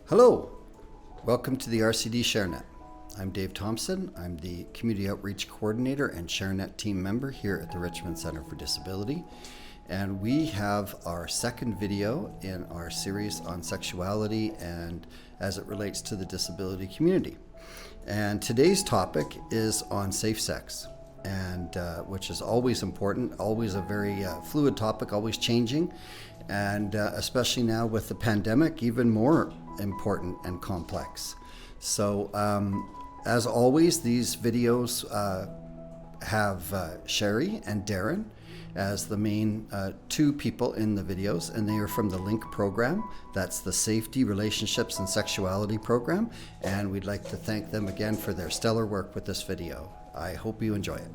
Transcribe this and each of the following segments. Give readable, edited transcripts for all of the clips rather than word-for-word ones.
Hello, welcome to the RCD ShareNet. I'm Dave Thompson. I'm the Community Outreach Coordinator and ShareNet team member here at the Richmond Center for Disability. And we have our second video in our series on sexuality and as it relates to the disability community. And today's topic is on safe sex, and which is always important, always a very fluid topic, always changing, and especially now with the pandemic, even more important and complex. So as always, these videos have Sherry and Darren as the main two people in the videos, and they are from the LINK program. That's the Safety, Relationships, and Sexuality program, and we'd like to thank them again for their stellar work with this video. I hope you enjoy it.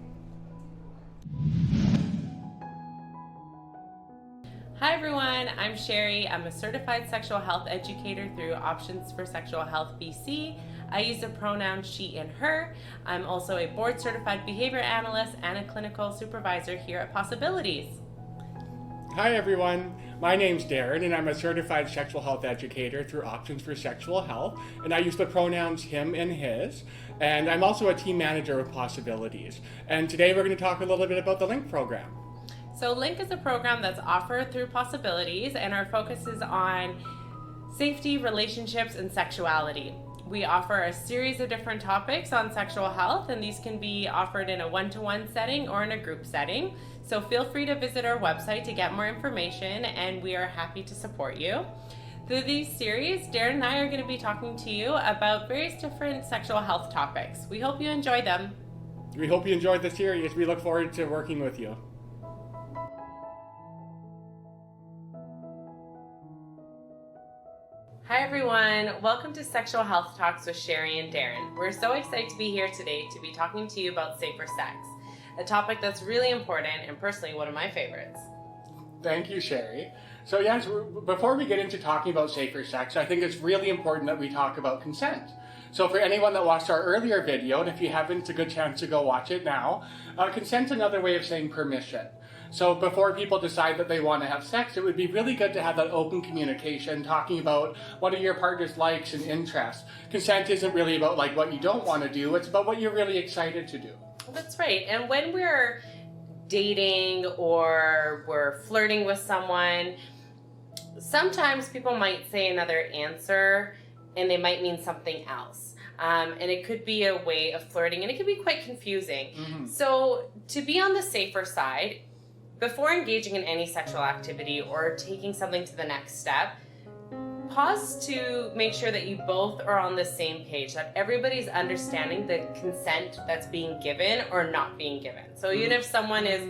Hi everyone, I'm Sherry. I'm a certified sexual health educator through Options for Sexual Health BC. I use the pronouns she and her. I'm also a board certified behavior analyst and a clinical supervisor here at posAbilities. Hi everyone, my name's Darren and I'm a certified sexual health educator through Options for Sexual Health, and I use the pronouns him and his, and I'm also a team manager with posAbilities. And today we're going to talk a little bit about the LINK program. So LINK is a program that's offered through posAbilities, and our focus is on safety, relationships, and sexuality. We offer a series of different topics on sexual health, and these can be offered in a one-to-one setting or in a group setting. So feel free to visit our website to get more information, and we are happy to support you. Through these series, Darren and I are going to be talking to you about various different sexual health topics. We hope you enjoy them. We hope you enjoyed the series. We look forward to working with you. Hi everyone, welcome to Sexual Health Talks with Sherry and Darren. We're so excited to be here today to be talking to you about safer sex, a topic that's really important and personally one of my favorites. Thank you, Sherry. So yes, before we get into talking about safer sex, I think it's really important that we talk about consent. So for anyone that watched our earlier video, and if you haven't, it's a good chance to go watch it now, consent's another way of saying permission. So before people decide that they want to have sex, it would be really good to have that open communication, talking about what are your partner's likes and interests. Consent isn't really about like what you don't want to do, it's about what you're really excited to do. That's right. And when we're dating or we're flirting with someone, sometimes people might say another answer and they might mean something else. And it could be a way of flirting, and it could be quite confusing. Mm-hmm. So to be on the safer side, before engaging in any sexual activity or taking something to the next step, pause to make sure that you both are on the same page, that everybody's understanding the consent that's being given or not being given. So even if someone is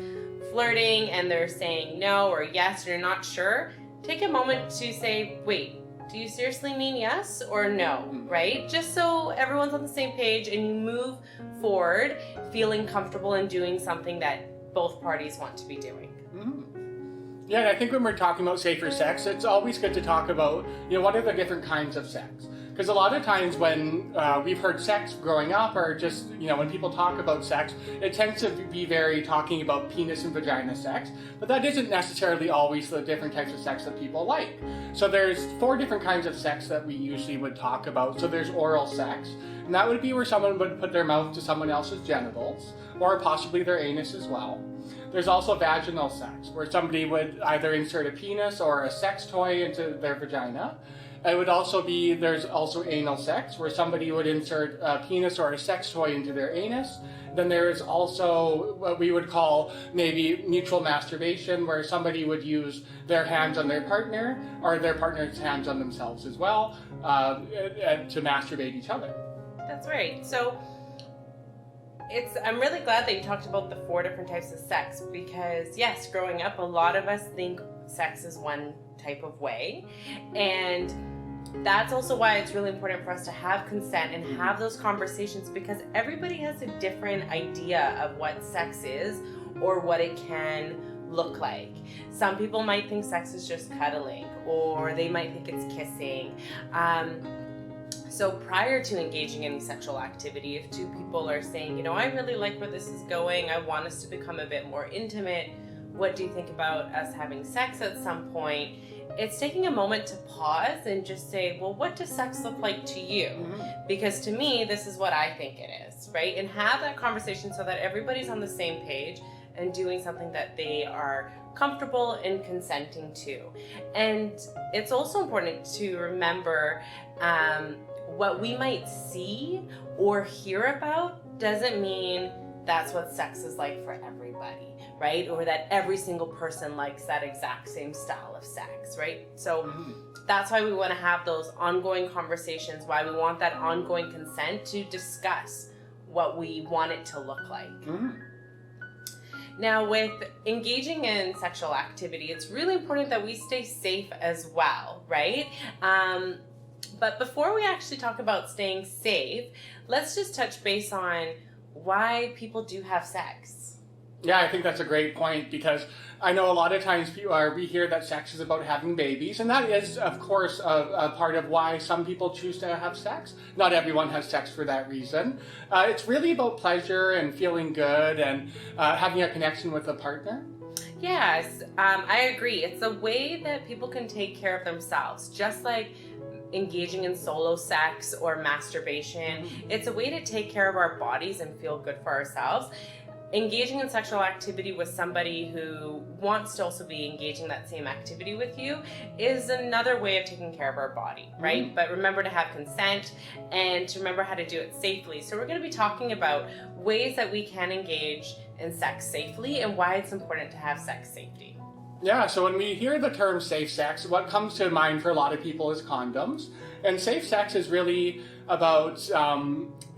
flirting and they're saying no or yes, you're not sure, take a moment to say, wait, do you seriously mean yes or no, right? Just so everyone's on the same page and you move forward feeling comfortable in doing something that both parties want to be doing. Mm-hmm. Yeah, and I think when we're talking about safer sex, it's always good to talk about, what are the different kinds of sex? Because a lot of times when we've heard sex growing up, or just, when people talk about sex, it tends to be very talking about penis and vagina sex, but that isn't necessarily always the different types of sex that people like. So there's 4 different kinds of sex that we usually would talk about. So there's oral sex, and that would be where someone would put their mouth to someone else's genitals, or possibly their anus as well. There's also vaginal sex, where somebody would either insert a penis or a sex toy into their vagina. It would also be, there's also anal sex, where somebody would insert a penis or a sex toy into their anus. Then there's also what we would call maybe mutual masturbation, where somebody would use their hands on their partner, or their partner's hands on themselves as well, to masturbate each other. That's right. So I'm really glad that you talked about the 4 different types of sex, because yes, growing up, a lot of us think sex is one type of way, and that's also why it's really important for us to have consent and have those conversations, because everybody has a different idea of what sex is or what it can look like. Some people might think sex is just cuddling, or they might think it's kissing. So prior to engaging in sexual activity, if 2 people are saying, I really like where this is going, I want us to become a bit more intimate, what do you think about us having sex at some point? it's taking a moment to pause and just say, well, what does sex look like to you? Because to me, this is what I think it is, right? And have that conversation so that everybody's on the same page and doing something that they are comfortable in consenting to. And it's also important to remember what we might see or hear about doesn't mean that's what sex is like for everybody, right? Or that every single person likes that exact same style of sex, right? So that's why we want to have those ongoing conversations, why we want that ongoing consent to discuss what we want it to look like. Now, with engaging in sexual activity, it's really important that we stay safe as well, right? But before we actually talk about staying safe, let's just touch base on why people do have sex. Yeah, I think that's a great point, because I know a lot of times we hear that sex is about having babies, and that is, of course, a part of why some people choose to have sex. Not everyone has sex for that reason. It's really about pleasure and feeling good and having a connection with a partner. Yes, I agree. It's a way that people can take care of themselves, just like engaging in solo sex or masturbation. It's a way to take care of our bodies and feel good for ourselves. Engaging in sexual activity with somebody who wants to also be engaging that same activity with you is another way of taking care of our body, right? But remember to have consent and to remember how to do it safely. So we're going to be talking about ways that we can engage in sex safely and why it's important to have sex safety. Yeah, so when we hear the term safe sex, what comes to mind for a lot of people is condoms. And safe sex is really about,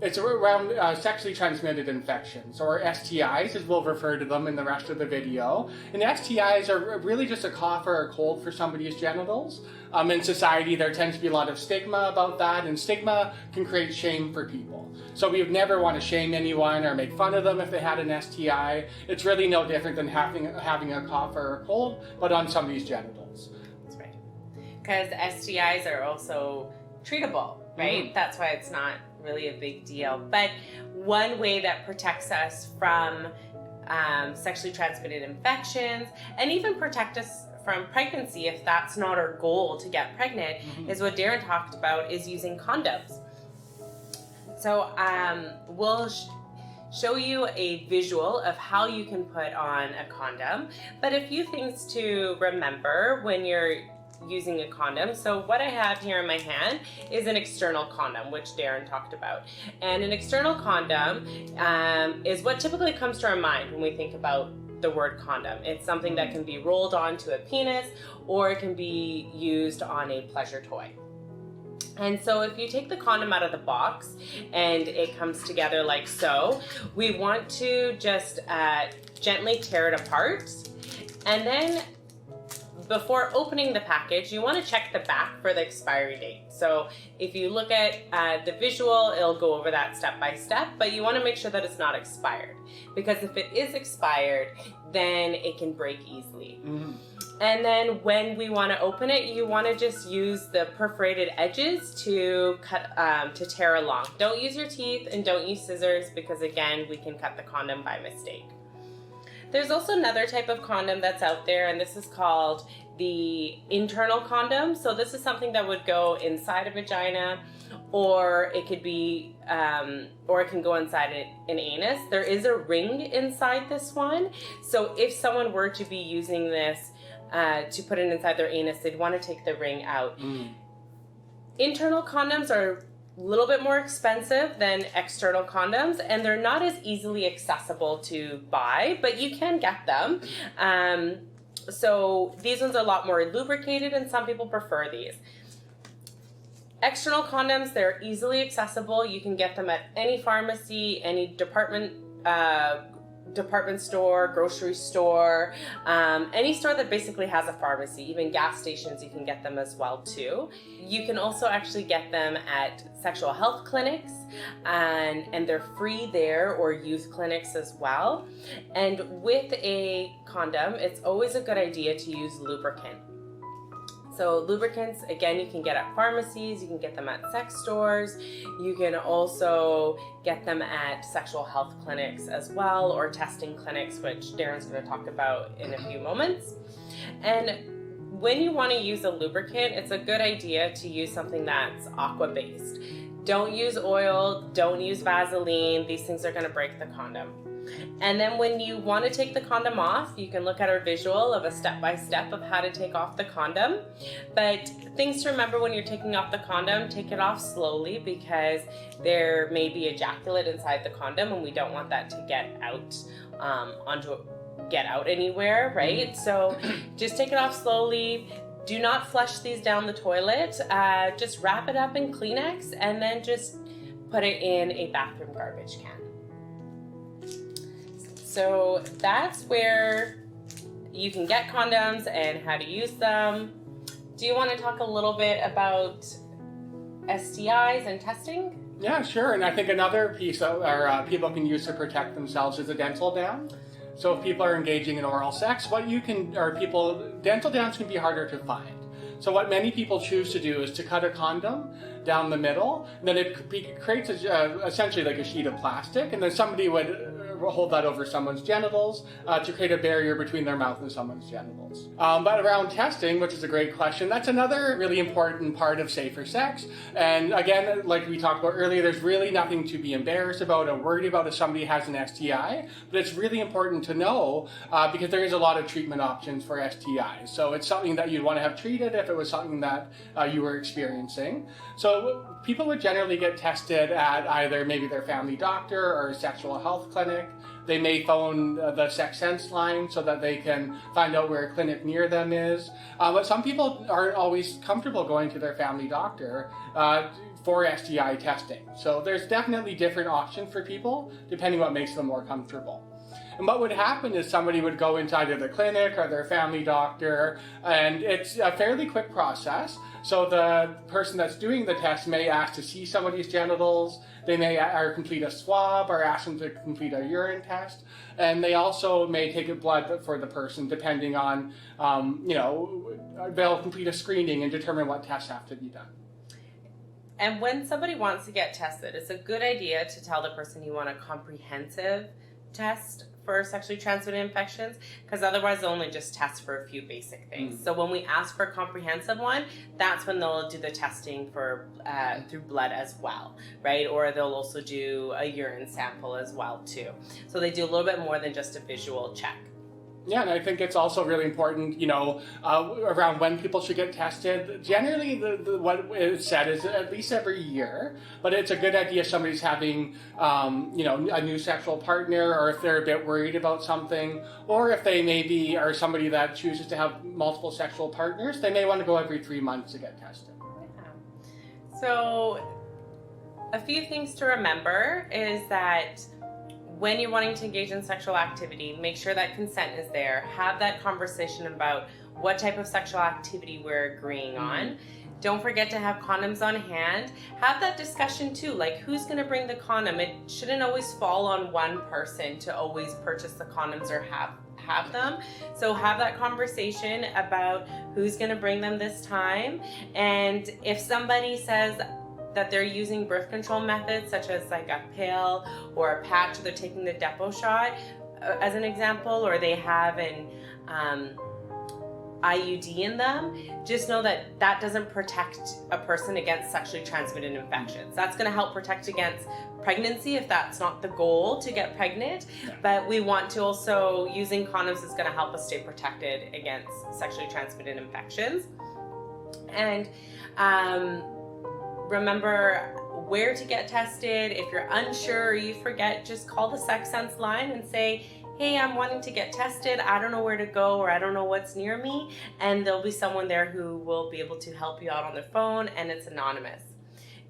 it's around sexually transmitted infections, or STIs, as we'll refer to them in the rest of the video. And STIs are really just a cough or a cold for somebody's genitals. In society, there tends to be a lot of stigma about that, and stigma can create shame for people. So we would never want to shame anyone or make fun of them if they had an STI. It's really no different than having a cough or a cold, but on somebody's genitals. That's right. Because STIs are also treatable, right? That's why it's not really a big deal. But one way that protects us from sexually transmitted infections, and even protect us from pregnancy if that's not our goal to get pregnant, is what Darren talked about, is using condoms. So we'll show you a visual of how you can put on a condom, but a few things to remember when you're using a condom. So what I have here in my hand is an external condom, which Darren talked about. And an external condom is what typically comes to our mind when we think about the word condom. It's something that can be rolled onto a penis, or it can be used on a pleasure toy. And so if you take the condom out of the box and it comes together like so, we want to just gently tear it apart. And then before opening the package, you want to check the back for the expiry date. So if you look at the visual, it'll go over that step by step, but you want to make sure that it's not expired, because if it is expired, then it can break easily. And then when we want to open it, you want to just use the perforated edges to cut, to tear along. Don't use your teeth and don't use scissors, because again, we can cut the condom by mistake. There's also another type of condom that's out there, and this is called the internal condom. So this is something that would go inside a vagina, or it could be, or it can go inside an anus. There is a ring inside this one. So if someone were to be using this to put it inside their anus, they'd want to take the ring out. Internal condoms are a little bit more expensive than external condoms, and they're not as easily accessible to buy, but you can get them. So these ones are a lot more lubricated, and some people prefer these. External condoms, they're easily accessible. You can get them at any pharmacy, any department store, grocery store, any store that basically has a pharmacy. Even gas stations, you can get them as well too. You can also actually get them at sexual health clinics, and they're free there, or youth clinics as well. And with a condom, it's always a good idea to use lubricant. So lubricants, again, you can get at pharmacies, you can get them at sex stores, you can also get them at sexual health clinics as well, or testing clinics, which Darren's going to talk about in a few moments. And when you want to use a lubricant, it's a good idea to use something that's aqua-based. Don't use oil, don't use Vaseline. These things are going to break the condom. And then when you want to take the condom off, you can look at our visual of a step-by-step of how to take off the condom. But things to remember when you're taking off the condom, take it off slowly because there may be ejaculate inside the condom and we don't want that to get out get out anywhere, right? So just take it off slowly. Do not flush these down the toilet. Just wrap it up in Kleenex and then just put it in a bathroom garbage can. So that's where you can get condoms and how to use them. Do you want to talk a little bit about STIs and testing? Yeah, sure. And I think another piece that people can use to protect themselves is a dental dam. So if people are engaging in oral sex, dental dams can be harder to find. So what many people choose to do is to cut a condom down the middle, and then it creates essentially like a sheet of plastic, and then somebody would hold that over someone's genitals to create a barrier between their mouth and someone's genitals. But around testing, which is a great question, that's another really important part of safer sex. And again, like we talked about earlier, there's really nothing to be embarrassed about or worried about if somebody has an STI, but it's really important to know because there is a lot of treatment options for STIs. So it's something that you'd want to have treated if it was something that you were experiencing. So people would generally get tested at either maybe their family doctor or a sexual health clinic. They may phone the Sex Sense line so that they can find out where a clinic near them is. But some people aren't always comfortable going to their family doctor for STI testing. So there's definitely different options for people depending what makes them more comfortable. And what would happen is somebody would go into either the clinic or their family doctor, and it's a fairly quick process. So the person that's doing the test may ask to see somebody's genitals, they may complete a swab or ask them to complete a urine test, and they also may take a blood for the person depending on, they'll complete a screening and determine what tests have to be done. And when somebody wants to get tested, it's a good idea to tell the person you want a comprehensive test for sexually transmitted infections, because otherwise they'll only just test for a few basic things. So when we ask for a comprehensive one, that's when they'll do the testing for through blood as well, right? Or they'll also do a urine sample as well too. So they do a little bit more than just a visual check. Yeah, and I think it's also really important, around when people should get tested. Generally, what is said is at least every year, but it's a good idea if somebody's having, a new sexual partner, or if they're a bit worried about something, or if they maybe are somebody that chooses to have multiple sexual partners, they may want to go every 3 months to get tested. Yeah. So a few things to remember is that when you're wanting to engage in sexual activity, make sure that consent is there. Have that conversation about what type of sexual activity we're agreeing on. Don't forget to have condoms on hand. Have that discussion too, like who's gonna bring the condom? It shouldn't always fall on one person to always purchase the condoms or have them. So have that conversation about who's gonna bring them this time. And if somebody says that they're using birth control methods such as like a pill or a patch, or they're taking the depot shot as an example, or they have an IUD in them, just know that that doesn't protect a person against sexually transmitted infections. That's going to help protect against pregnancy if that's not the goal, to get pregnant. But we want to also, using condoms is going to help us stay protected against sexually transmitted infections. And remember where to get tested. If you're unsure or you forget, just call the Sex Sense line and say, hey, I'm wanting to get tested. I don't know where to go, or I don't know what's near me. And there'll be someone there who will be able to help you out on their phone, and it's anonymous.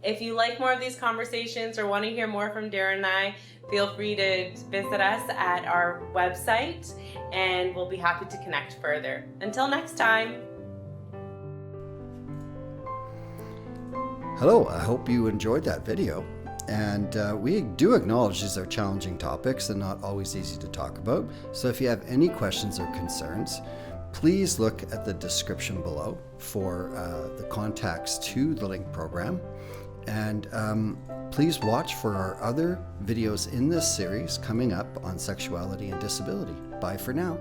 If you like more of these conversations or want to hear more from Darren and I, feel free to visit us at our website, and we'll be happy to connect further. Until next time. Hello, I hope you enjoyed that video. And we do acknowledge these are challenging topics and not always easy to talk about. So if you have any questions or concerns, please look at the description below for the contacts to the LINK program. And please watch for our other videos in this series coming up on sexuality and disability. Bye for now.